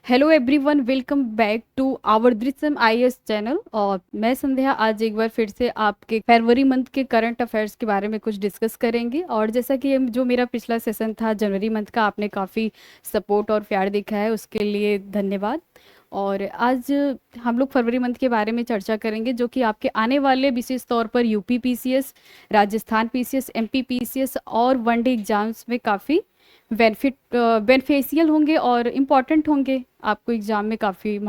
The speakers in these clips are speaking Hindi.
Hello everyone, welcome back to our Drishyam IAS channel. और मैं संध्या आज एक बार फिर से आपके फरवरी मंथ के करंट अफेयर्स के बारे में कुछ डिस्कस करेंगे। और जैसा कि जो मेरा पिछला सेशन था जनवरी मंथ का, आपने काफ़ी सपोर्ट और प्यार दिखा है, उसके लिए धन्यवाद। और आज हम लोग फरवरी मंथ के बारे में चर्चा करेंगे, जो कि आपके आने वाले विशेष तौर पर UP PCS, Rajasthan PCS, MP PCS और वनडे एग्जाम्स में काफ़ी बेनिफिशियल होंगे और इम्पॉर्टेंट होंगे, आपको एग्ज़ाम में काफ़ी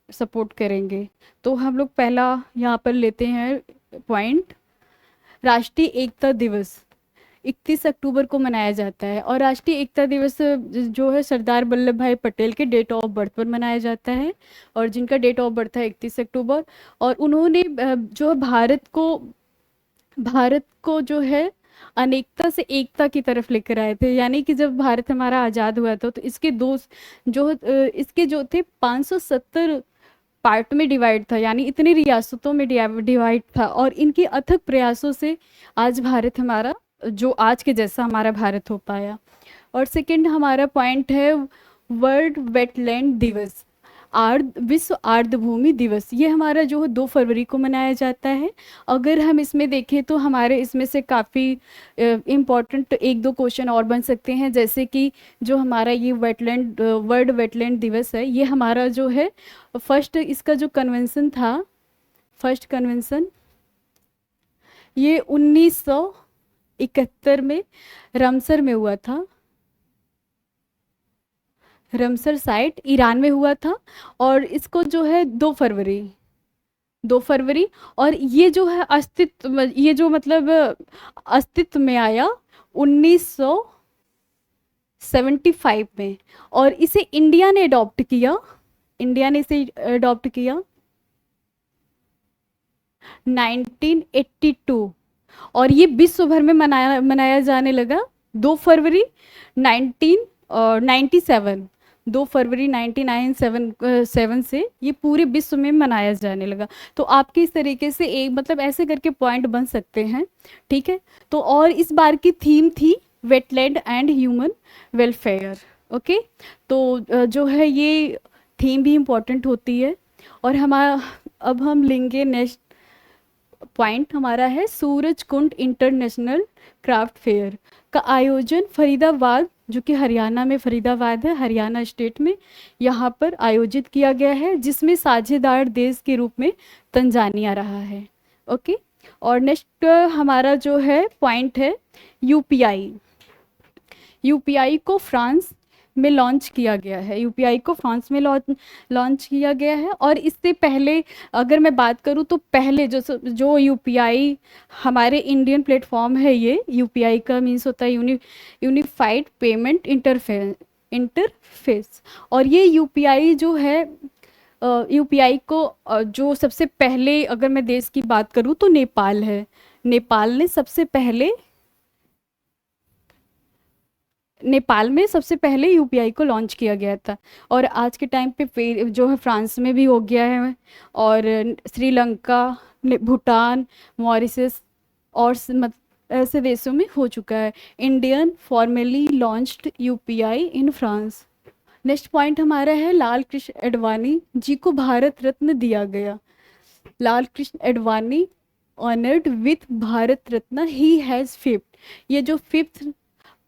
सपोर्ट करेंगे। तो हम लोग पहला यहाँ पर लेते हैं पॉइंट। राष्ट्रीय एकता दिवस 31 अक्टूबर को मनाया जाता है, और राष्ट्रीय एकता दिवस जो है सरदार वल्लभ भाई पटेल के डेट ऑफ बर्थ पर मनाया जाता है, और जिनका डेट ऑफ बर्थ है 31 अक्टूबर। और उन्होंने जो है भारत को जो है अनेकता से एकता की तरफ लेकर आए थे। यानी कि जब भारत हमारा आज़ाद हुआ था, तो इसके इसके जो थे 570 पार्ट में डिवाइड था, यानी इतनी रियासतों में डिवाइड था। और इनके अथक प्रयासों से आज भारत हमारा, जो आज के जैसा हमारा भारत हो पाया। और सेकंड हमारा पॉइंट है वर्ल्ड वेटलैंड दिवस, विश्व आर्द्रभूमि दिवस। ये हमारा जो है 2 फरवरी को मनाया जाता है। अगर हम इसमें देखें तो हमारे इसमें से काफ़ी इम्पॉर्टेंट एक दो क्वेश्चन और बन सकते हैं, जैसे कि जो हमारा ये वर्ल्ड वेटलैंड दिवस है, ये हमारा जो है फर्स्ट, इसका जो कन्वेंशन था, फर्स्ट कन्वेंशन, ये 1971 में रमसर में हुआ था। रमसर साइट ईरान में हुआ था। और इसको जो है 2 फरवरी और ये जो है ये जो मतलब अस्तित्व में आया 1975 में। और इसे इंडिया ने इसे अडॉप्ट किया 1982। और ये विश्व भर में मनाया मनाया जाने लगा 2 फरवरी 1997। 2 फरवरी 1997 से ये पूरे विश्व में मनाया जाने लगा। तो आपके इस तरीके से एक मतलब ऐसे करके पॉइंट बन सकते हैं, ठीक है। तो और इस बार की थीम थी wetland and human welfare. Okay, तो जो है ये थीम भी इम्पोर्टेंट होती है। और हमारा अब हम लेंगे नेक्स्ट पॉइंट, हमारा है Suraj Kund international craft fair का आयोजन फरीदाबाद, जो कि हरियाणा में फरीदाबाद है, हरियाणा स्टेट में, यहाँ पर आयोजित किया गया है, जिसमें साझेदार देश के रूप में तंजानिया रहा है। ओके। और नेक्स्ट हमारा जो है पॉइंट है यूपीआई। यूपीआई को फ्रांस में लॉन्च किया गया है। यूपीआई को फ्रांस में लॉन्च किया गया है। और इससे पहले अगर मैं बात करूं तो पहले जो यूपीआई हमारे इंडियन प्लेटफॉर्म है, ये यूपीआई का मीन्स होता है यूनिफाइड पेमेंट इंटरफेस। और ये यूपीआई जो है, यूपीआई को जो सबसे पहले, अगर मैं देश की बात करूं तो नेपाल है। नेपाल में सबसे पहले यूपीआई को लॉन्च किया गया था। और आज के टाइम पे जो है फ्रांस में भी हो गया है, और श्रीलंका, भूटान, मॉरिशस और ऐसे देशों में हो चुका है। Indian formally launched UPI in France. Next point हमारा है लाल कृष्ण एडवाणी जी को भारत रत्न दिया गया। Lal Krishna Advani honoured with Bharat Ratna, he has fifth, ये जो fifth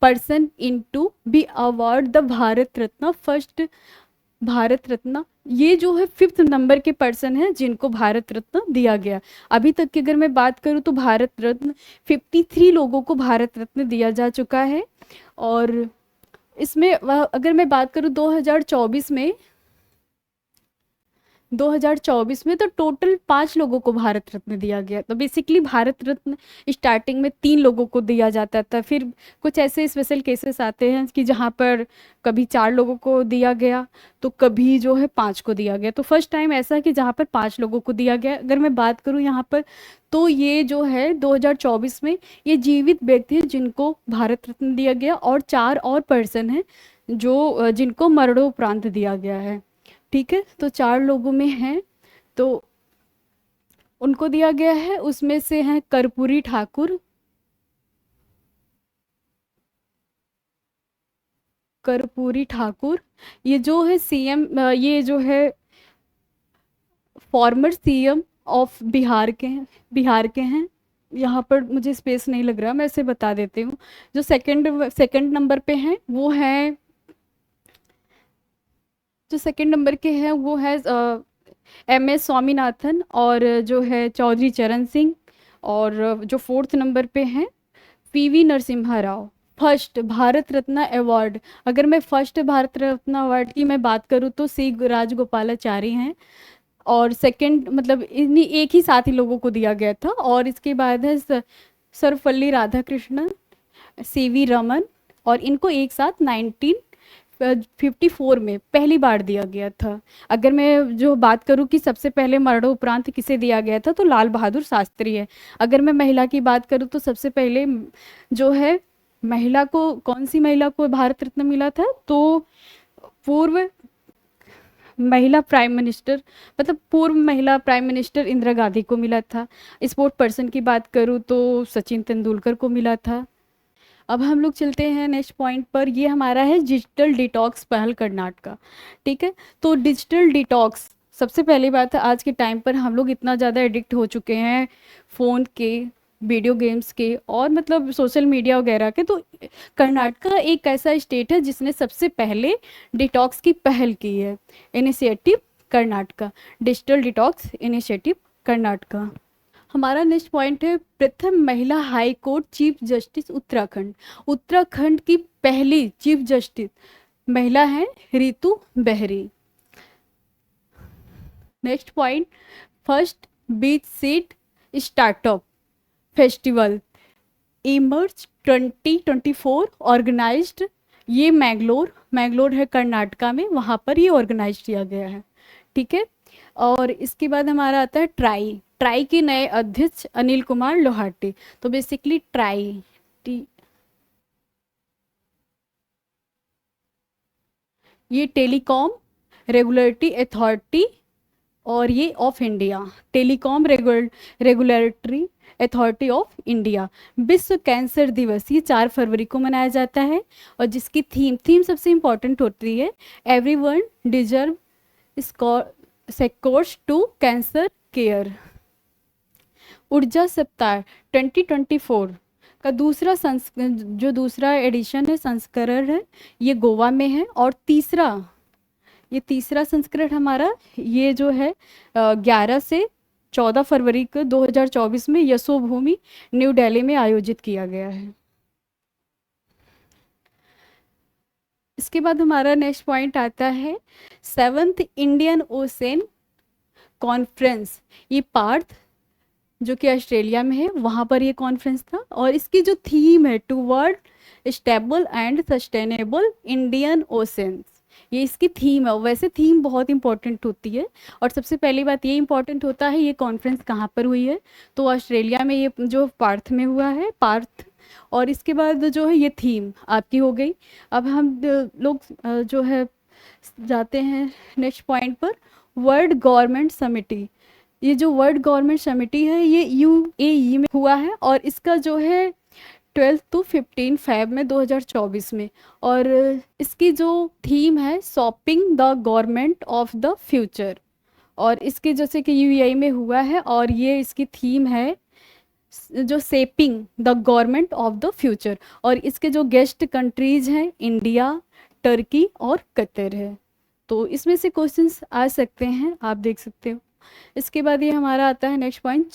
person in to be award the Bharat Ratna, first Bharat Ratna, ये जो है फिफ्थ नंबर के पर्सन हैं जिनको भारत रत्न दिया गया। अभी तक की अगर मैं बात करूं तो भारत रत्न 53 लोगों को भारत रत्न दिया जा चुका है। और इसमें अगर मैं बात करूं 2024 में तो टोटल 5 लोगों को भारत रत्न दिया गया। तो बेसिकली भारत रत्न स्टार्टिंग में 3 लोगों को दिया जाता था, फिर कुछ ऐसे स्पेशल केसेस आते हैं कि जहाँ पर कभी 4 लोगों को दिया गया, तो कभी जो है 5 को दिया गया। तो फर्स्ट टाइम ऐसा है कि जहाँ पर 5 लोगों को दिया गया। अगर मैं बात करूँ यहाँ पर, तो ये जो है 2024 में ये जीवित व्यक्ति हैं जिनको भारत रत्न दिया गया, और 4 और पर्सन हैं जो जिनको मरणोपरांत दिया गया है। ठीक है, तो 4 लोगों में हैं, तो उनको दिया गया है। उसमें से हैं कर्पूरी ठाकुर, कर्पूरी ठाकुर, ये जो है सीएम, ये जो है फॉर्मर सीएम ऑफ बिहार के हैं, बिहार के हैं। यहाँ पर मुझे स्पेस नहीं लग रहा, मैं इसे बता देती हूँ। जो सेकंड सेकंड नंबर पे हैं वो हैं, जो सेकंड नंबर के हैं वो है एम एस स्वामीनाथन, और जो है चौधरी चरण सिंह। और जो फोर्थ नंबर पे हैं पीवी नरसिम्हा राव। फर्स्ट भारत रत्न अवार्ड, अगर मैं फर्स्ट भारत रत्न अवार्ड की मैं बात करूँ तो सी राजगोपालाचारी हैं। और सेकंड मतलब इन्हीं एक ही साथ ही लोगों को दिया गया था। और इसके बाद है सर्वपल्ली राधाकृष्णन, सीवी रमन, और इनको एक साथ 1954 में पहली बार दिया गया था। अगर मैं जो बात करूं कि सबसे पहले मरणोपरांत किसे दिया गया था तो लाल बहादुर शास्त्री है। अगर मैं महिला की बात करूं तो सबसे पहले जो है महिला को, कौन सी महिला को भारत रत्न मिला था, तो पूर्व महिला प्राइम मिनिस्टर, मतलब पूर्व महिला प्राइम मिनिस्टर इंदिरा गांधी को मिला था। स्पोर्ट पर्सन की बात करूं तो सचिन तेंदुलकर को मिला था। अब हम लोग चलते हैं नेक्स्ट पॉइंट पर। ये हमारा है डिजिटल डिटॉक्स पहल कर्नाटका। ठीक है, तो डिजिटल डिटॉक्स, सबसे पहली बात है आज के टाइम पर हम लोग इतना ज़्यादा एडिक्ट हो चुके हैं फ़ोन के, वीडियो गेम्स के, और मतलब सोशल मीडिया वगैरह के। तो कर्नाटका एक ऐसा स्टेट है जिसने सबसे पहले डिटॉक्स की पहल की है। Initiative Karnataka, digital detox initiative Karnataka. हमारा नेक्स्ट पॉइंट है प्रथम महिला high court chief justice Uttarakhand. Uttarakhand की पहली चीफ जस्टिस महिला है Ritu Bahri. Next point, first beach side startup festival emerge 2024 organised, ये मैंगलोर है कर्नाटका में, वहाँ पर ये ऑर्गेनाइज किया गया है। ठीक है, और इसके बाद हमारा आता है ट्राई के नए अध्यक्ष अनिल कुमार लोहाटी। तो बेसिकली ट्राई ये टेलीकॉम रेगुलेटरी अथॉरिटी, और ये of India, telecom regulatory authority of India. विश्व कैंसर दिवस ये 4 फरवरी को मनाया जाता है, और जिसकी थीम सबसे इम्पोर्टेंट होती है everyone deserves access to cancer care. ऊर्जा सप्ताह 2024 का दूसरा एडिशन है, संस्करण है, ये गोवा में है। और तीसरा संस्करण हमारा ये जो है 11 से 14 फरवरी को 2024 में यशोभूमि न्यू दिल्ली में आयोजित किया गया है। इसके बाद हमारा नेक्स्ट पॉइंट आता है 7th इंडियन ओशन कॉन्फ्रेंस, ये पार्थ जो कि ऑस्ट्रेलिया में है, वहाँ पर ये कॉन्फ्रेंस था। और इसकी जो थीम है toward stable and sustainable Indian oceans, ये इसकी थीम है। वैसे थीम बहुत इंपॉर्टेंट होती है, और सबसे पहली बात ये इंपॉर्टेंट होता है ये कॉन्फ्रेंस कहाँ पर हुई है, तो ऑस्ट्रेलिया में, ये जो पार्थ में हुआ है, पार्थ। और इसके बाद जो है ये थीम आपकी हो गई। अब हम लोग जो है जाते हैं नेक्स्ट पॉइंट पर, वर्ल्ड गवर्नमेंट समिटी। ये जो वर्ल्ड गवर्नमेंट समिटी है ये यूएई में हुआ है, और इसका जो है 12 to 15 फेब में 2024 में। और इसकी जो थीम है shopping the government of the future, और इसके जैसे कि यूएई में हुआ है, और ये इसकी थीम है जो shaping the government of the future. और इसके जो गेस्ट कंट्रीज हैं इंडिया, टर्की और कतर है। तो इसमें से क्वेश्चंस आ सकते हैं, आप देख सकते हो। इसके बाद ये हमारा आता है नेक्स्ट पॉइंट,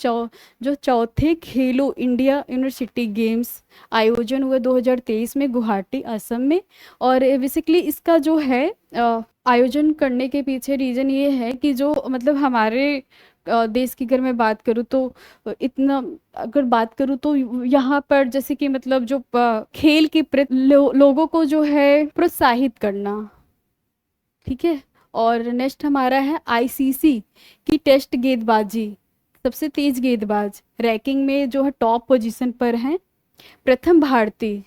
जो चौथे खेलो इंडिया यूनिवर्सिटी गेम्स आयोजन हुए 2023 में गुवाहाटी असम में। और बेसिकली इसका जो है आयोजन करने के पीछे रीज़न ये है कि जो मतलब हमारे देश की अगर मैं बात करूँ तो इतना अगर बात करूँ तो यहाँ पर जैसे कि मतलब जो खेल के प्रति लोगों को जो है प्रोत्साहित करना। ठीक है, और नेक्स्ट हमारा है आईसीसी की टेस्ट गेंदबाजी, सबसे तेज गेंदबाज रैंकिंग में जो है टॉप पोजीशन पर हैं, प्रथम भारतीय,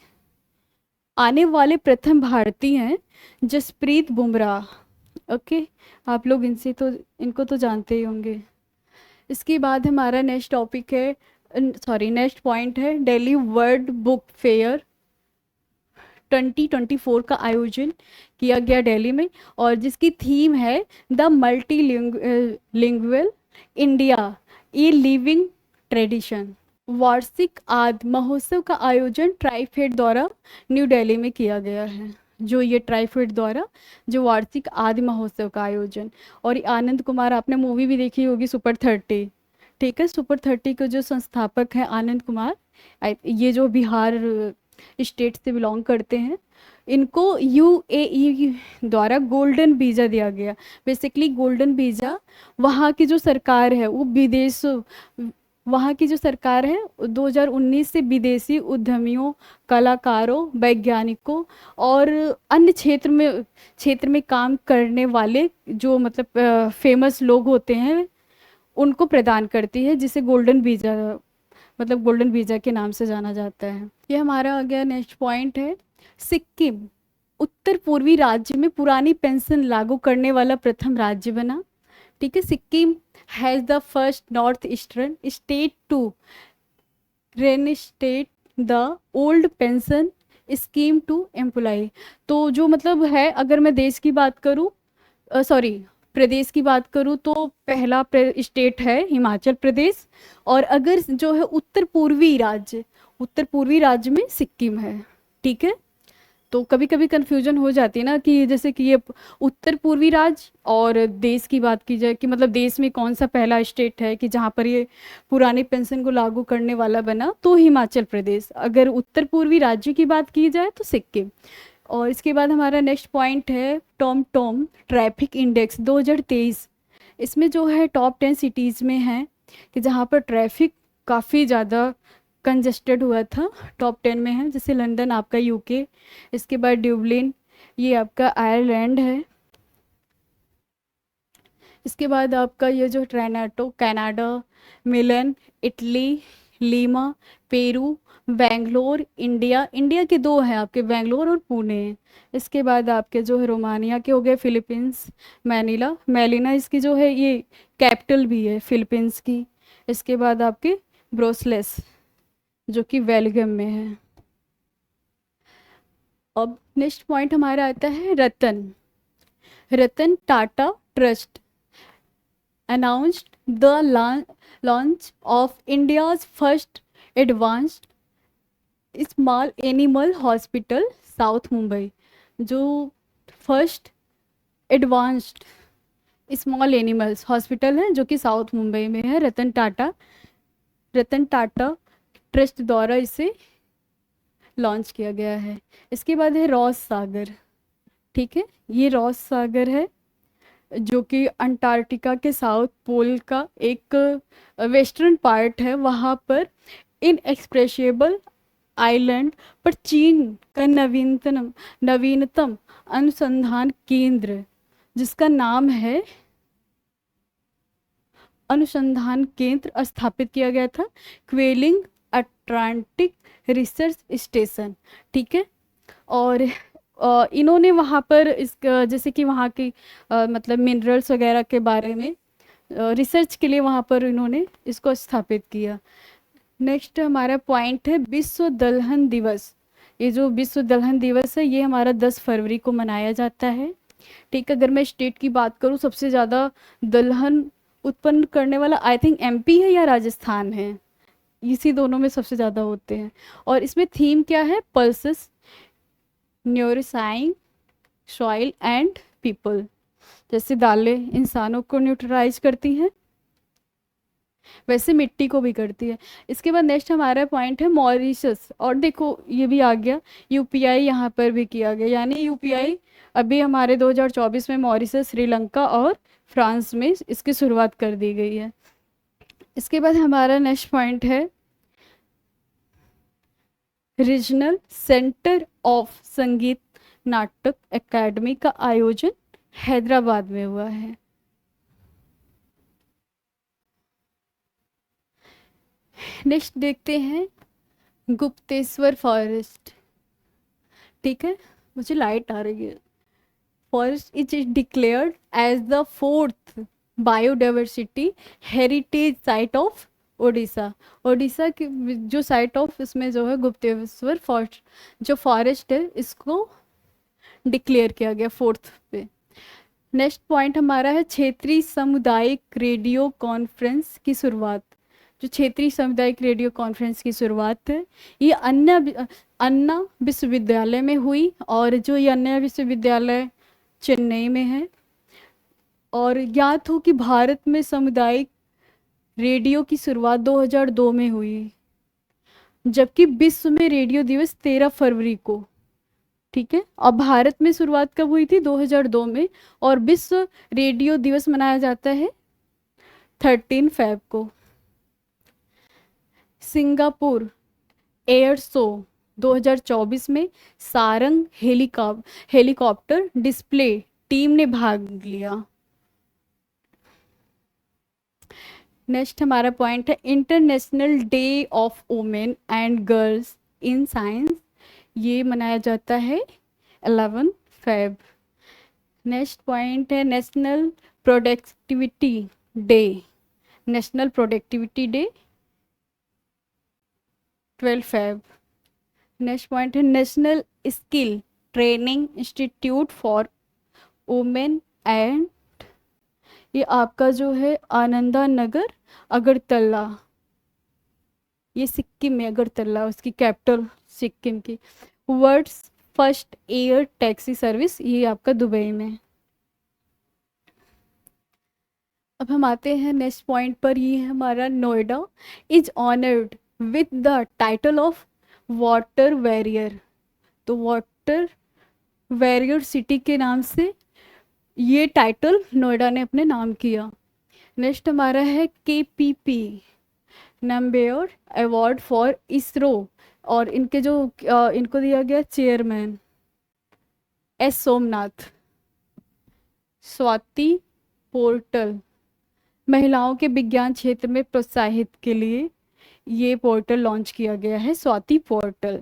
आने वाले प्रथम भारतीय हैं जसप्रीत बुमराह। ओके, आप लोग इनको तो जानते ही होंगे। इसके बाद हमारा नेक्स्ट टॉपिक है नेक्स्ट पॉइंट है दिल्ली वर्ल्ड बुक फेयर 2024 का आयोजन किया गया दिल्ली में, और जिसकी थीम है the multi lingual India a living tradition. वार्षिक आदि महोत्सव का आयोजन ट्राइफेड द्वारा न्यू दिल्ली में किया गया है। जो ये ट्राइफेड द्वारा जो वार्षिक आदि महोत्सव का आयोजन, और ये आनंद कुमार, आपने मूवी भी देखी होगी सुपर 30, ठीक है, सुपर 30 के जो संस्थापक हैं आनंद कुमार, ये जो बिहार स्टेट से बिलोंग करते हैं, इनको यूएई द्वारा गोल्डन वीज़ा दिया गया। बेसिकली गोल्डन वीज़ा वहाँ की जो सरकार है वो विदेश, वहाँ की जो सरकार है 2019 से विदेशी उद्यमियों, कलाकारों, वैज्ञानिकों और अन्य क्षेत्र में काम करने वाले जो मतलब फेमस लोग होते हैं उनको प्रदान करती है, जिसे गोल्डन वीज़ा, मतलब गोल्डन वीज़ा के नाम से जाना जाता है। ये हमारा आ गया नेक्स्ट पॉइंट है। सिक्किम उत्तर पूर्वी राज्य में पुरानी पेंशन लागू करने वाला प्रथम राज्य बना। ठीक है, Sikkim has the first north eastern state to reinstate the old pension scheme to employ. तो जो मतलब है, अगर मैं देश की बात करूँ, सॉरी प्रदेश की बात करूँ, तो पहला स्टेट है हिमाचल प्रदेश, और अगर जो है उत्तर पूर्वी राज्य में सिक्किम है। ठीक है, तो कभी कभी कन्फ्यूजन हो जाती है ना कि जैसे कि ये उत्तर पूर्वी राज्य, और देश की बात की जाए कि मतलब देश में कौन सा पहला स्टेट है कि जहाँ पर ये पुरानी पेंशन को लागू करने वाला बना, तो हिमाचल प्रदेश। अगर उत्तर पूर्वी राज्य की बात की जाए तो सिक्किम। और इसके बाद हमारा नेक्स्ट पॉइंट है टॉम ट्रैफिक इंडेक्स 2023। इसमें जो है टॉप 10 सिटीज़ में है कि जहाँ पर ट्रैफिक काफ़ी ज़्यादा कंजेस्टेड हुआ था, टॉप 10 में है। जैसे लंदन आपका यूके, इसके बाद ड्यूब्लिन ये आपका आयरलैंड है, इसके बाद आपका ये जो Toronto Canada, Milan Italy, Lima Peru, Bangalore India के दो हैं आपके, बेंगलोर और पुणे। इसके बाद आपके जो है रोमानिया के हो गए, फिलीपींस मैलिना इसकी जो है ये कैपिटल भी है फिलीपींस की। इसके बाद आपके ब्रोसलेस जो कि बेल्जियम में है। अब नेक्स्ट पॉइंट हमारा आता है Ratan Tata Trust announced the launch of India's first advanced small animal hospital south Mumbai. जो first advanced small animals hospital है जो कि साउथ मुंबई में है, रतन टाटा ट्रस्ट द्वारा इसे लॉन्च किया गया है। इसके बाद है रॉस सागर। ठीक है, ये रॉस सागर है जो कि अंटार्कटिका के साउथ पोल का एक वेस्टर्न पार्ट है। वहाँ पर इनएक्सप्रेसिबल आइलैंड पर चीन का नवीनतम अनुसंधान केंद्र, जिसका नाम है अनुसंधान केंद्र, स्थापित किया गया था, क्वेलिंग अटलांटिक रिसर्च स्टेशन। ठीक है, और इन्होंने वहाँ पर इस जैसे कि वहाँ की मतलब मिनरल्स वगैरह के बारे में रिसर्च के लिए वहाँ पर इन्होंने इसको स्थापित किया। नेक्स्ट हमारा पॉइंट है विश्व दलहन दिवस। ये जो विश्व दलहन दिवस है ये हमारा 10 फरवरी को मनाया जाता है। ठीक है, अगर मैं स्टेट की बात करूँ, सबसे ज़्यादा दलहन उत्पन्न करने वाला आई थिंक एमपी है या राजस्थान है, इसी दोनों में सबसे ज़्यादा होते हैं। और इसमें थीम क्या है, पल्सेस न्यूरोसाइंग सॉइल एंड पीपल। जैसे दालें इंसानों को न्यूट्रलाइज करती हैं, वैसे मिट्टी को भी करती है। इसके बाद नेक्स्ट हमारा पॉइंट है मॉरिशस। और देखो ये भी आ गया, यूपीआई यहाँ पर भी किया गया, यानी यूपीआई अभी हमारे 2024 में मॉरिशस, श्रीलंका और फ्रांस में इसकी शुरुआत कर दी गई है। इसके बाद हमारा नेक्स्ट पॉइंट है रीजनल सेंटर ऑफ संगीत नाटक एकेडमी का आयोजन हैदराबाद में हुआ है। नेक्स्ट देखते हैं गुप्तेश्वर फॉरेस्ट। ठीक है, मुझे लाइट आ रही है। Forest is declared as the 4th biodiversity heritage site of Odisha. Odisha की जो साइट ऑफ इसमें जो है गुप्तेश्वर फॉरेस्ट, जो फॉरेस्ट है, इसको डिक्लेयर किया गया फोर्थ पे। नेक्स्ट पॉइंट हमारा है क्षेत्रीय सामुदायिक रेडियो कॉन्फ्रेंस की शुरुआत। जो क्षेत्रीय सामुदायिक रेडियो कॉन्फ्रेंस की शुरुआत है, ये अन्ना विश्वविद्यालय में हुई, और जो ये अन्ना विश्वविद्यालय चेन्नई में है। और ज्ञात हो कि भारत में सामुदायिक रेडियो की शुरुआत 2002 में हुई, जबकि विश्व में रेडियो दिवस 13 फरवरी को, ठीक है। और भारत में शुरुआत कब हुई थी? 2002 में। और विश्व रेडियो दिवस मनाया जाता है 13 फेब को। सिंगापुर एयर शो 2024 में सारंग हेलीकॉप्टर डिस्प्ले टीम ने भाग लिया। नेक्स्ट हमारा पॉइंट है International Day of Women and Girls in Science. ये मनाया जाता है 11 फेब। नेक्स्ट पॉइंट है National Productivity Day. National Productivity Day 12 Feb. Next point है National Skill Training Institute for Women and, ये आपका जो है आनंदा नगर अगरतला, ये सिक्किम में अगरतला, उसकी कैपिटल सिक्किम की। World's first air taxi service, ये आपका दुबई में। अब हम आते हैं नेक्स्ट पॉइंट पर। ये है हमारा Noida is honoured with the title of water warrior. तो वाटर वैरियर सिटी के नाम से ये टाइटल नोएडा ने अपने नाम किया। नेक्स्ट हमारा है KPP नंबेयर अवार्ड फॉर इसरो, और इनके जो इनको दिया गया chairman S Somnath. Swati portal, महिलाओं के विज्ञान क्षेत्र में प्रोत्साहित के लिए ये पोर्टल लॉन्च किया गया है, स्वाति पोर्टल,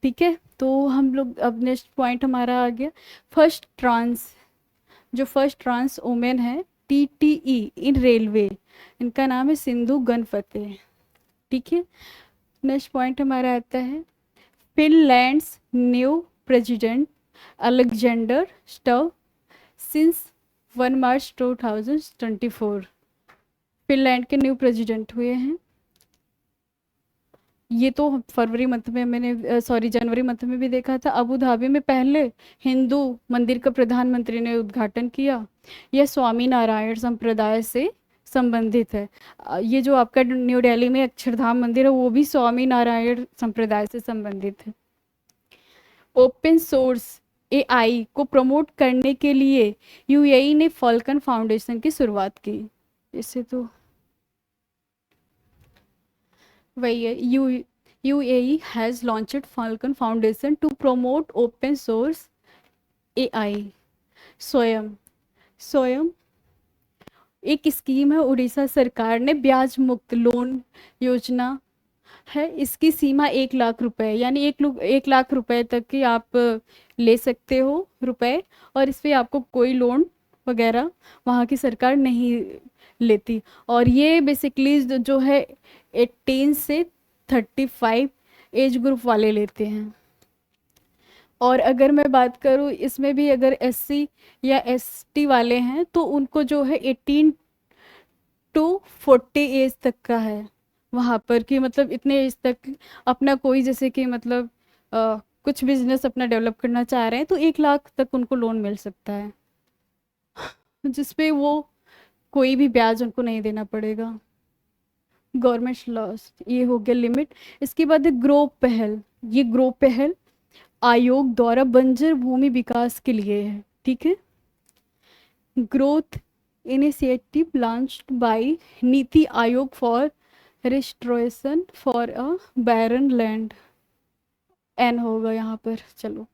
ठीक है। तो हम लोग अब नेक्स्ट पॉइंट हमारा आ गया फर्स्ट ट्रांस, जो फर्स्ट ट्रांस वुमेन है TTE इन रेलवे, इनका नाम है सिंधु गणपते, ठीक है। नेक्स्ट पॉइंट हमारा आता है Finland's new president Alexander Stubb since 1 March 2024। Finland के न्यू प्रेसिडेंट हुए हैं। ये तो फरवरी मंथ में मैंने जनवरी मंथ में भी देखा था। अबू धाबी में पहले हिंदू मंदिर का प्रधानमंत्री ने उद्घाटन किया। यह स्वामी नारायण संप्रदाय से संबंधित है। ये जो आपका न्यू दिल्ली में अक्षरधाम मंदिर है, वो भी स्वामी नारायण संप्रदाय से संबंधित है। ओपन सोर्स AI को प्रमोट करने के लिए UAE ने फॉल्कन फाउंडेशन की शुरुआत की। इससे तो वही है, UAE has launched Falcon Foundation to promote open source AI। स्वयं एक स्कीम है उड़ीसा सरकार ने, ब्याज मुक्त लोन योजना है। इसकी सीमा 1 लाख रुपए, यानी 1 लाख रुपए तक की आप ले सकते हो रुपए, और इस पर आपको कोई लोन वगैरह वहाँ की सरकार नहीं लेती। और ये बेसिकली जो है 18 से 35 एज ग्रुप वाले लेते हैं। और अगर मैं बात करूँ इसमें भी, अगर SC या ST वाले हैं तो उनको जो है 18 to 40 एज तक का है वहाँ पर, कि मतलब इतने एज तक अपना कोई जैसे कि मतलब कुछ बिजनेस अपना डेवलप करना चाह रहे हैं तो 1 लाख तक उनको लोन मिल सकता है, जिसपे वो कोई भी ब्याज उनको नहीं देना पड़ेगा। गवर्नमेंट लॉस, ये हो गया लिमिट। इसके बाद है ग्रो पहल। ये ग्रो पहल आयोग द्वारा बंजर भूमि विकास के लिए है, ठीक है। Growth initiative launched by NITI Aayog for restoration for a barren land, एन होगा यहाँ पर, चलो।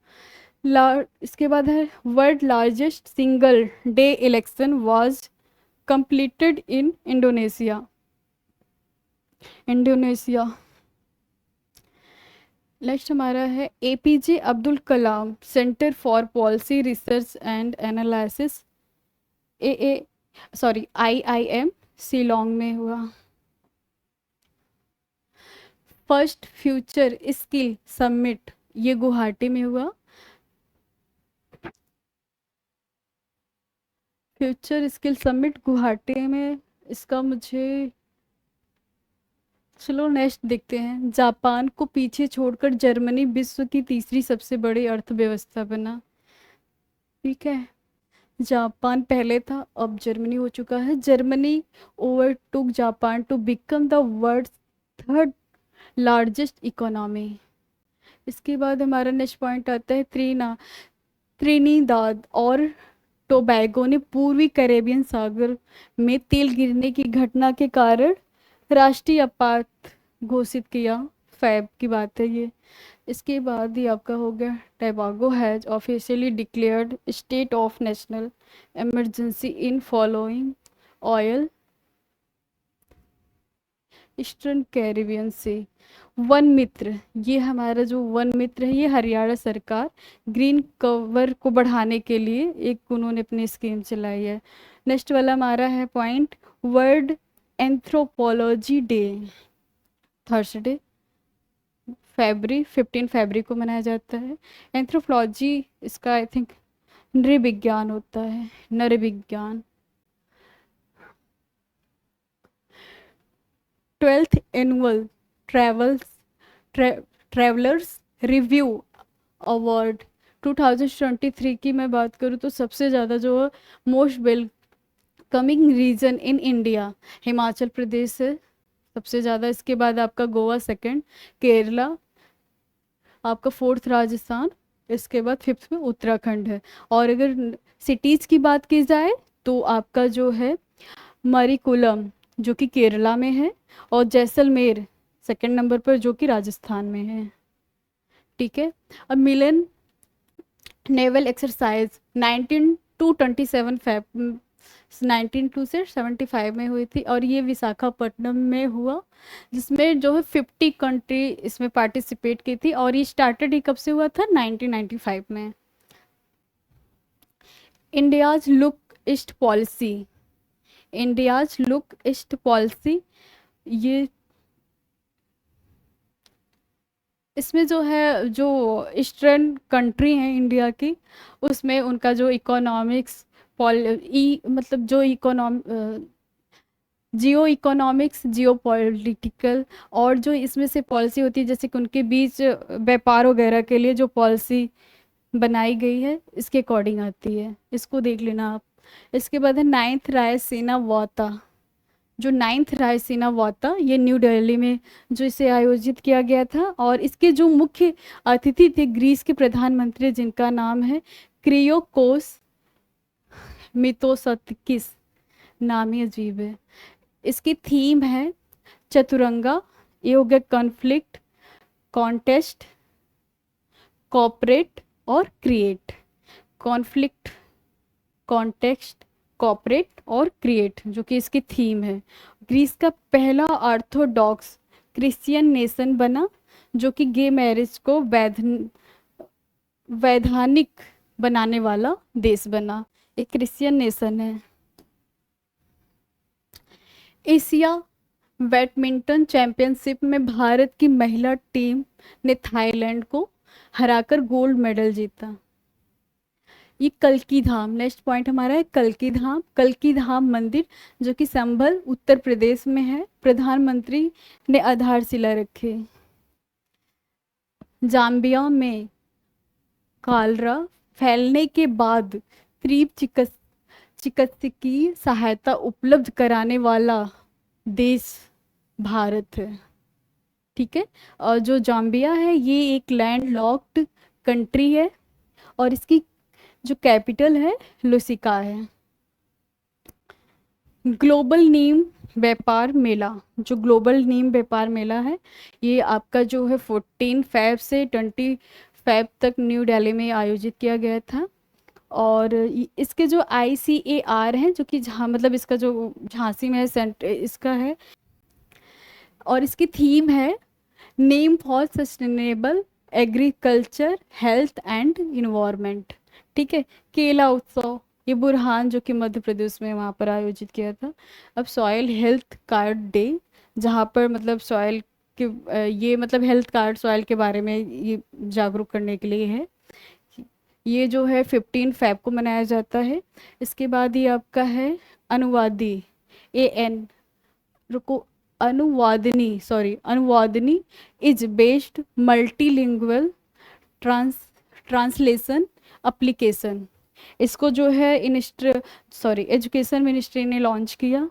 इसके बाद है world largest single day election was completed in Indonesia. Next हमारा है APJ Abdul Kalam centre for policy research and analysis, IIM Shillong में हुआ। फर्स्ट फ्यूचर स्किल समिट ये गुवाहाटी में हुआ। फ्यूचर स्किल समिट गुवाहाटी में, इसका मुझे, चलो नेक्स्ट देखते हैं। जापान को पीछे छोड़कर जर्मनी विश्व की तीसरी सबसे बड़ी अर्थव्यवस्था बना। ठीक है, जापान पहले था, अब जर्मनी हो चुका है। Germany overtook Japan to become the world third largest economy. इसके बाद हमारा नेक्स्ट पॉइंट आता है त्रिनिदाद और टोबैगो ने पूर्वी कैरेबियन सागर में तेल गिरने की घटना के कारण राष्ट्रीय आपात घोषित किया। फैब की बात है ये। इसके बाद ही आपका हो गया Tobago has officially declared state of national emergency in following oil eastern Caribbean से। वन मित्र, ये हमारा जो वन मित्र है ये हरियाणा सरकार ग्रीन कवर को बढ़ाने के लिए एक उन्होंने अपनी स्कीम चलाई है। नेक्स्ट वाला हमारा है point World Anthropology Day, Thursday फरवरी 15 फरवरी को मनाया जाता है। एंथ्रोपोलॉजी इसका आई थिंक नृविज्ञान होता है, नरविज्ञान। 12th annual travellers review award 2023 की मैं बात करूँ तो सबसे ज़्यादा जो most welcoming region in India Himachal Pradesh है सबसे ज़्यादा। इसके बाद आपका गोवा सेकंड, केरला आपका फोर्थ राजस्थान, इसके बाद फिफ्थ में उत्तराखंड है। और अगर सिटीज़ की बात की जाए तो आपका जो है मरिकुलम जो कि केरला में है, और जैसलमेर सेकंड नंबर पर जो कि राजस्थान में है। ठीक है, अब मिलन नेवल एक्सरसाइज 1927 फेब 1902 से 75 में हुई थी, और ये विशाखापट्टनम में हुआ, जिसमें जो है 50 कंट्री इसमें पार्टिसिपेट की थी। और ये स्टार्टेड ही कब से हुआ था, 1995 में। India's look east policy, India's look east policy, ये इसमें जो है जो ईस्टर्न कंट्री हैं इंडिया की, उसमें उनका जो इकोनॉमिक्स मतलब जो जियो इकोनॉमिक्स जियो पॉलिटिकल, और जो इसमें से पॉलिसी होती है जैसे कि उनके बीच व्यापार वगैरह के लिए जो पॉलिसी बनाई गई है इसके अकॉर्डिंग आती है, इसको देख लेना आप। इसके बाद है नाइन्थ रायसीना वार्ता, जो नाइन्थ रायसीना वार्ता ये न्यू दिल्ली में जो इसे आयोजित किया गया था, और इसके जो मुख्य अतिथि थे ग्रीस के प्रधानमंत्री जिनका नाम है क्रियोकोस मिथोसकिस, नाम ही अजीब है। इसकी थीम है चतुरंगा, ये हो गया कॉन्फ्लिक्ट, कॉन्टेस्ट, कॉपरेट और क्रिएट। कॉन्फ्लिक्ट, कॉन्टेक्स्ट, कॉपरेट और क्रिएट जो कि इसकी थीम है। ग्रीस का पहला ऑर्थोडॉक्स क्रिश्चियन नेशन बना जो कि गे मैरिज को वैधानिक बनाने वाला देश बना, एक क्रिश्चियन नेशन है। एशिया बैडमिंटन चैंपियनशिप में भारत की महिला टीम ने थाईलैंड को हराकर गोल्ड मेडल जीता। ये कल्की धाम, नेक्स्ट पॉइंट हमारा है कल्की धाम। कल्की धाम मंदिर जो कि संभल उत्तर प्रदेश में है, प्रधानमंत्री ने आधारशिला रखी। जाम्बिया में कालरा फैलने के बाद तीव्र चिकित्सकीय सहायता उपलब्ध कराने वाला देश भारत है। ठीक है, और जो जाम्बिया है ये एक लैंड लॉक्ड कंट्री है, और इसकी जो कैपिटल है लुसिका है। ग्लोबल नीम व्यापार मेला, जो ग्लोबल नीम व्यापार मेला है ये आपका जो है 14 फैब से 20 फैब तक न्यू दिल्ली में आयोजित किया गया था। और इसके जो ICAR हैं जो कि मतलब इसका जो झांसी में है सेंटर इसका है, और इसकी थीम है name for sustainable agriculture health and environment. ठीक है, केला उत्सव ये बुरहान जो कि मध्य प्रदेश में वहाँ पर आयोजित किया था। अब सॉयल हेल्थ कार्ड डे, जहाँ पर मतलब सॉयल कि ये मतलब हेल्थ कार्ड सॉइल के बारे में ये जागरूक करने के लिए है। ये जो है 15 फ़रवरी को मनाया जाता है। इसके बाद ये आपका है अनुवादी, AN, रुको, Anuvadini is based multilingual trans translation application. इसको जो है एजुकेशन मिनिस्ट्री ने लॉन्च किया।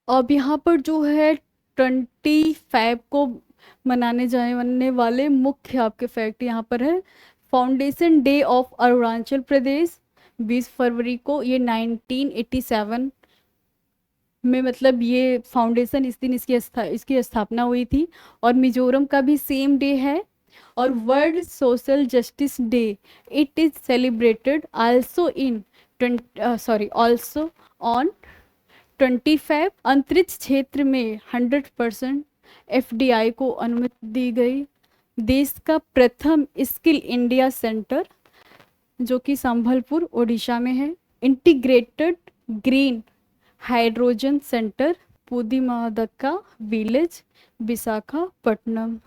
अब यहाँ पर जो है 25 को मनाने जाने वाले मुख्य आपके फैक्ट यहाँ पर है। Foundation day of Arunachal Pradesh 20 फरवरी को, ये 1987 में मतलब ये फाउंडेशन इस दिन इसकी स्थापना हुई थी। और मिजोरम का भी सेम डे है। और world social justice day, it is celebrated also also on 25। अंतरिक्ष क्षेत्र में 100% FDI को अनुमति दी गई। देश का प्रथम स्किल इंडिया सेंटर जो कि संबलपुर ओडिशा में है। Integrated green hydrogen centre Pudimadaka village Visakhapatnam.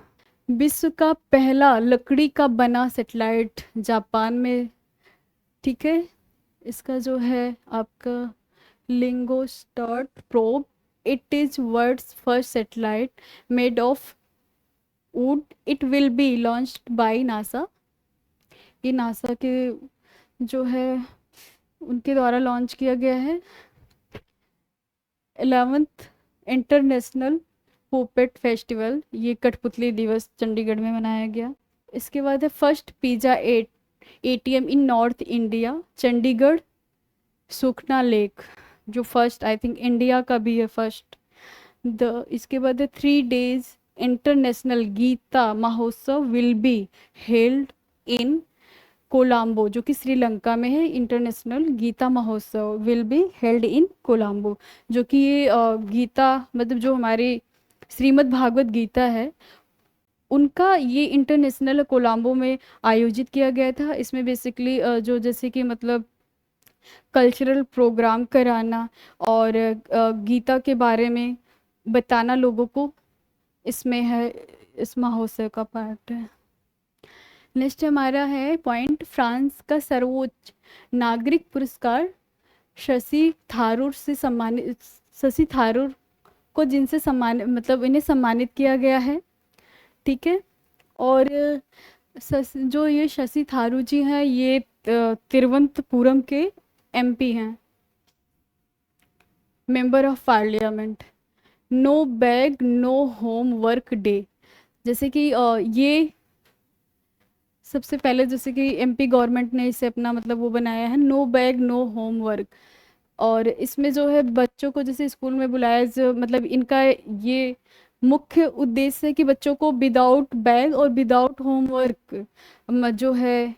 विश्व का पहला लकड़ी का बना सैटेलाइट जापान में, ठीक है। इसका जो है आपका लिंगोस्टार probe, it is world's first satellite made of wood, it will be launched by NASA. ये नासा के जो है उनके द्वारा लॉन्च किया गया है। 11th इंटरनेशनल पुपेट फेस्टिवल, ये कठपुतली दिवस चंडीगढ़ में मनाया गया। इसके बाद है फर्स्ट पिज़्ज़ा ATM इन नॉर्थ इंडिया, चंडीगढ़ सुखना लेक, जो फर्स्ट आई थिंक इंडिया का भी है फर्स्ट। इसके बाद है 3 days इंटरनेशनल गीता महोत्सव will be held in Colombo, जो कि श्रीलंका में है। इंटरनेशनल गीता महोत्सव will be held in Colombo, जो कि ये गीता मतलब जो हमारी श्रीमद् भागवत गीता है उनका ये इंटरनेशनल कोलंबो में आयोजित किया गया था। इसमें बेसिकली जो जैसे कि मतलब कल्चरल प्रोग्राम कराना और गीता के बारे में बताना लोगों को, इसमें है, इस महोत्सव का पार्ट है। नेक्स्ट हमारा है पॉइंट, फ्रांस का सर्वोच्च नागरिक पुरस्कार शशि थरूर को जिनसे सम्मान मतलब इन्हें सम्मानित किया गया है, ठीक है। और जो ये शशि थरूर जी हैं ये तिरुवनंतपुरम के MP हैं, member of parliament. No bag no homework day, जैसे कि ये सबसे पहले जैसे कि MP गवर्नमेंट ने इसे अपना मतलब वो बनाया है, नो बैग नो होमवर्क। और इसमें जो है बच्चों को जैसे स्कूल में बुलाया, जो मतलब इनका ये मुख्य उद्देश्य है कि बच्चों को विदाउट बैग और विदाउट होमवर्क जो है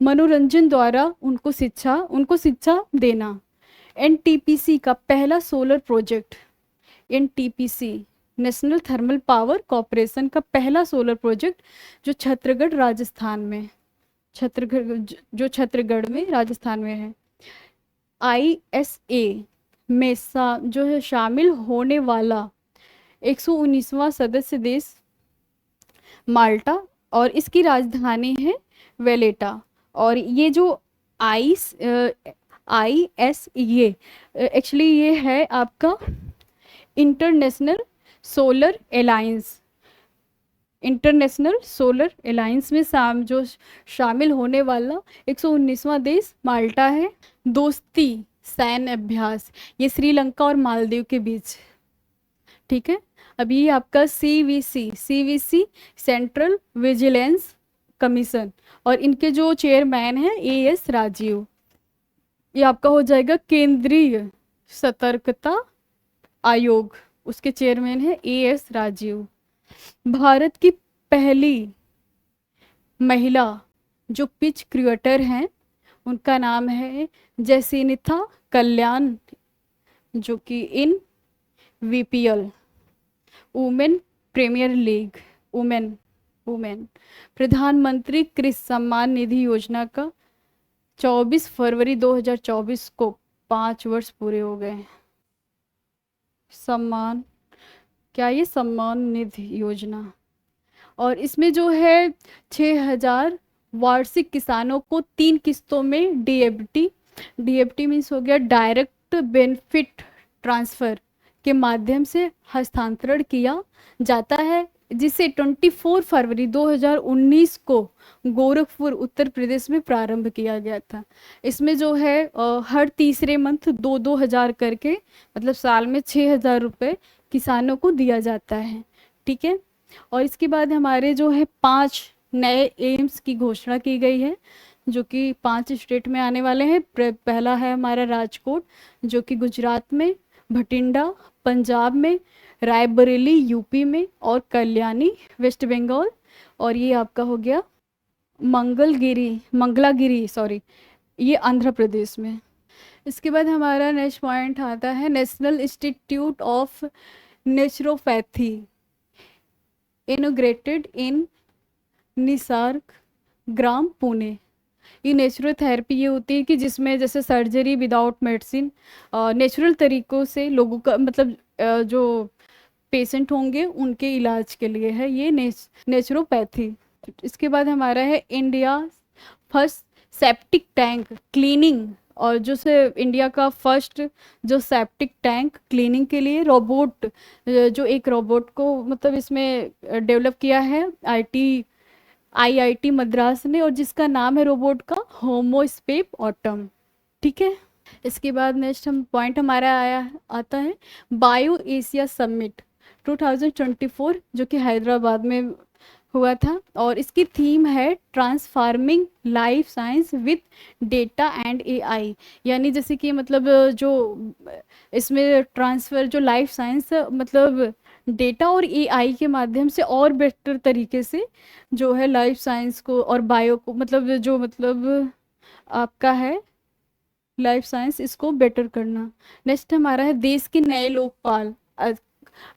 मनोरंजन द्वारा उनको शिक्षा देना। NTPC का पहला solar project, NTPC national thermal power corporation का पहला सोलर प्रोजेक्ट जो छत्तीसगढ़ में राजस्थान में है। ISA में जो है शामिल होने वाला 119वां सदस्य देश माल्टा और इसकी राजधानी है वेलेटा। और ये जो IS ये एक्चुअली ये है आपका इंटरनेशनल सोलर अलायंस में जो शामिल होने वाला 119वां देश माल्टा है। दोस्ती सैन्य अभ्यास, ये श्रीलंका और मालदीव के बीच, ठीक है। अभी ये आपका CVC सेंट्रल विजिलेंस कमीशन, और इनके जो चेयरमैन हैं AS राजीव। ये आपका हो जाएगा केंद्रीय सतर्कता आयोग, उसके चेयरमैन है AS राजीव। भारत की पहली महिला जो पिच क्रिएटर हैं उनका नाम है जैसिनिथा कल्याण, जो कि इन VPL women premiere league women प्रधानमंत्री कृषि सम्मान निधि योजना का 24 फरवरी 2024 को 5 वर्ष पूरे हो गए। सम्मान क्या ये सम्मान निधि योजना। और इसमें जो है 6,000 वार्षिक किसानों को 3 किस्तों में डीएबटी, डीएबटी मीन्स हो गया डायरेक्ट बेनिफिट ट्रांसफर के माध्यम से हस्तांतरण किया जाता है, जिसे 24 फरवरी 2019 को गोरखपुर उत्तर प्रदेश में प्रारंभ किया गया था। इसमें जो है हर तीसरे मंथ 2-2 हज़ार करके, मतलब साल में 6,000 रुपये किसानों को दिया जाता है। ठीक है। और इसके बाद हमारे जो है 5 नए एम्स की घोषणा की गई है, जो कि 5 स्टेट में आने वाले हैं। पहला है हमारा राजकोट, जो कि गुजरात में, भटिंडा पंजाब में, रायबरेली यूपी में, और कल्याणी वेस्ट बंगाल, और ये आपका हो गया मंगलागिरी सॉरी, ये आंध्र प्रदेश में। इसके बाद हमारा नेक्स्ट पॉइंट आता है national institute of naturopathy inaugurated in Nisarg Gram Pune. ये नेचुरोथेरेपी ये होती है कि जिसमें जैसे सर्जरी विदाउट मेडिसिन, नेचुरल तरीक़ों से लोगों का मतलब जो पेशेंट होंगे उनके इलाज के लिए है ये नेचुरोपैथी। इसके बाद हमारा है India first septic tank cleaning, और जो से इंडिया का फर्स्ट जो सेप्टिक टैंक क्लीनिंग के लिए रोबोट, जो एक रोबोट को मतलब इसमें डेवलप किया है आईआईटी मद्रास ने, और जिसका नाम है रोबोट का होमोस्पेप ऑटम। ठीक है। इसके बाद नेक्स्ट हम पॉइंट हमारा आता है बायो एशिया समिट 2024, जो कि हैदराबाद में हुआ था, और इसकी थीम है transforming life science with data and AI. यानी जैसे कि मतलब जो इसमें ट्रांसफ़र जो लाइफ साइंस मतलब डेटा और एआई के माध्यम से और बेटर तरीके से जो है लाइफ साइंस को और बायो को मतलब जो मतलब आपका है लाइफ साइंस इसको बेटर करना। नेक्स्ट हमारा है देश के नए लोकपाल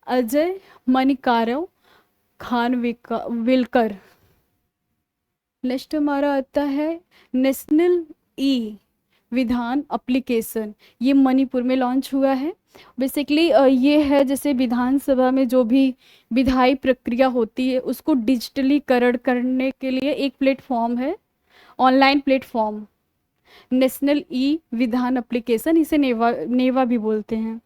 अजय मणिकारव खानविलकर। नेक्स्ट हमारा आता है नेशनल ई विधान एप्लीकेशन, ये मणिपुर में लॉन्च हुआ है। बेसिकली ये है जैसे विधानसभा में जो भी विधायी प्रक्रिया होती है उसको डिजिटलीकरण करने के लिए एक प्लेटफॉर्म है, ऑनलाइन प्लेटफॉर्म, नेशनल ई विधान एप्लीकेशन, इसे नेवा भी बोलते हैं।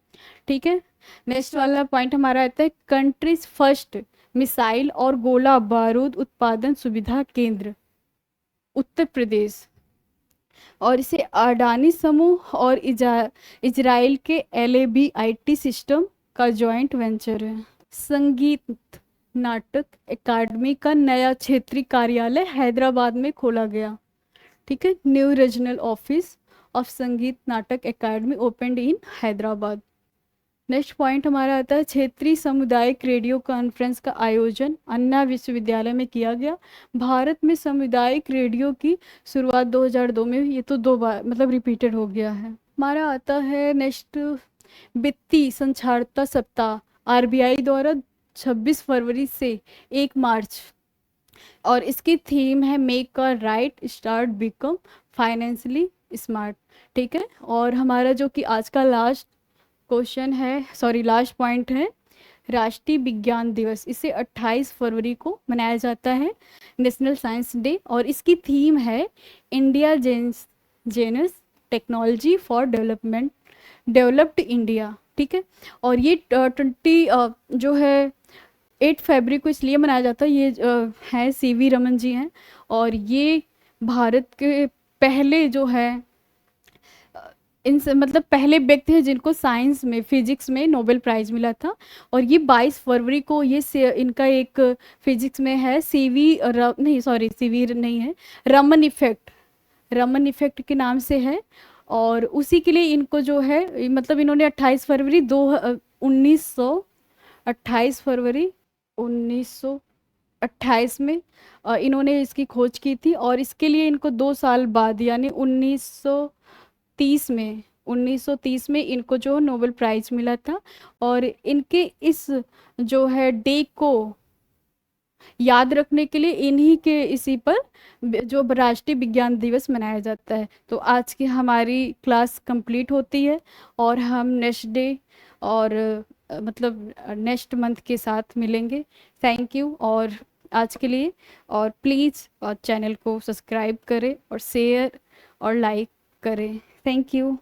ठीक है। नेक्स्ट वाला पॉइंट हमारा आता है कंट्रीज फर्स्ट मिसाइल और गोला बारूद उत्पादन सुविधा केंद्र उत्तर प्रदेश, और इसे अडानी समूह और इजराइल के LAB-IT सिस्टम का जॉइंट वेंचर है। संगीत नाटक एकेडमी का नया क्षेत्रीय कार्यालय हैदराबाद में खोला गया। ठीक है। न्यू रीजनल ऑफिस ऑफ संगीत नाटक एकेडमी ओपनड इन हैदराबाद। नेक्स्ट पॉइंट हमारा आता है क्षेत्रीय सामुदायिक रेडियो कॉन्फ्रेंस का आयोजन अन्ना विश्वविद्यालय में किया गया। भारत में सामुदायिक रेडियो की शुरुआत 2002 में, ये तो 2 बार मतलब रिपीटेड हो गया है। हमारा आता है नेक्स्ट वित्तीय साक्षरता सप्ताह RBI द्वारा 26 फरवरी से 1 मार्च, और इसकी थीम है make a right start become financially smart. ठीक है। और हमारा जो कि आज का लास्ट पॉइंट है राष्ट्रीय विज्ञान दिवस, इसे 28 फरवरी को मनाया जाता है, नेशनल साइंस डे, और इसकी थीम है indigenous technology for developed India. ठीक है। और ये 8 फरवरी को इसलिए मनाया जाता है, ये है CV रमन जी हैं, और ये भारत के पहले जो है इनसे मतलब पहले व्यक्ति हैं जिनको साइंस में फिजिक्स में नोबेल प्राइज़ मिला था। और ये 22 फरवरी को ये इनका एक फिजिक्स में है CV नहीं है, रमन इफेक्ट के नाम से है, और उसी के लिए इनको जो है मतलब इन्होंने 28 फरवरी 1928 में इन्होंने इसकी खोज की थी, और इसके लिए इनको 2 साल बाद यानी 1930 में इनको जो नोबेल प्राइज़ मिला था। और इनके इस जो है डे को याद रखने के लिए इन्हीं के इसी पर जो राष्ट्रीय विज्ञान दिवस मनाया जाता है। तो आज की हमारी क्लास कंप्लीट होती है, और हम नेक्स्ट डे और मतलब नेक्स्ट मंथ के साथ मिलेंगे। थैंक यू और आज के लिए, और प्लीज़ चैनल को सब्सक्राइब करें और शेयर और लाइक करें। Thank you.